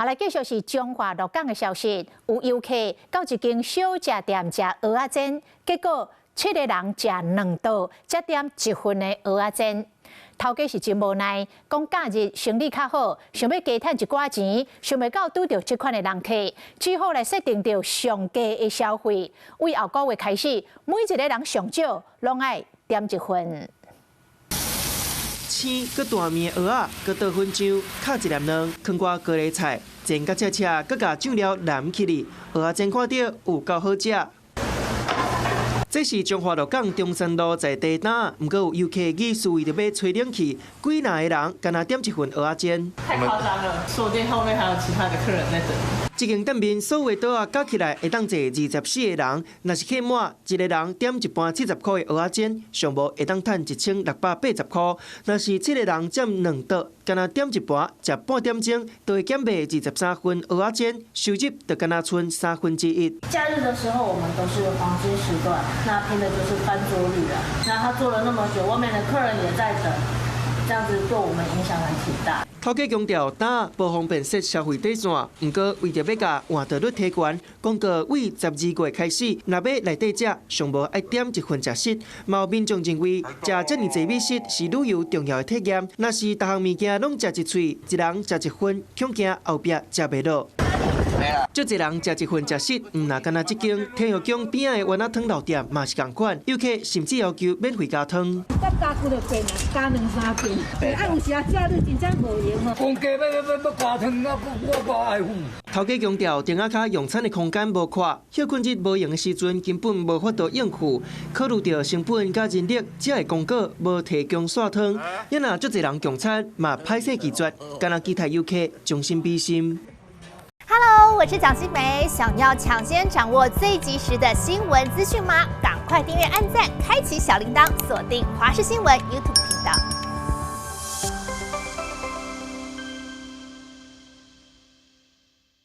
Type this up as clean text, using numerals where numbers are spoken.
来继续是中华鹿港的消息，有游客到一间小食店食蚵仔煎，结果7个人食2道，才点1份的蚵仔煎。头家是真无奈，讲假日生意较好，想要加赚一寡钱，想袂到拄到这款的人客，只好来设定到上低的消费。为后个月开始，每一个人上少拢爱点1份。青搁大面蚵仔，搁倒粉浆，卡一粒卵，放挂高丽菜，煎甲赤赤，搁甲酱料淋起哩。蚵仔煎看到有够好食。这是中华鹿港中山路在地摊，不过有游客意思为着要吹冷气，几若个人干那点1份蚵仔煎。太夸张了，说不定后面还有其他的客人在等。一间店面所有的蚵仔加起来会当坐24个人，若是客满，一个人点一盘70块的蚵仔煎，上无会当赚1680块。若是7个人占2道，干那点一盘，食半点钟，就会减卖23份蚵仔煎，收入就干那剩1/3。假日的时候，我们都是黄金时段，那拼的就是翻桌率了。那他做了那么久，外面的客人也在等，这样子对我们影响还挺大。头家强调，打不方便设消费底线，不过为着要甲换得率提悬，广告为12月开始，若要内底食，上无爱点1份食食。有民众认为，食这么济美食是旅游重要的体验，若是各项物件拢食一喙，一人食1份，恐惊后壁食袂落。足侪人食1份食食，唔那干那这间天后宫边仔的丸仔汤老店嘛是同款，游客甚至要求免费加汤。加几就变啦，加2-3遍。啊，有时啊假日真正无闲哦。公家要加汤啊，我爱付。头家强调，店仔卡用餐的空间无宽，休困日无用的时阵根本无法度应付。考虑到成本加人力，这个公告无提供刷汤，因那足侪人用餐嘛歹势拒绝，干那其他游客将心比心。Hello， 我是蒋欣梅。想要抢先掌握最及时的新闻资讯吗？赶快订阅、按赞、开启小铃铛，锁定华视新闻 YouTube 频道。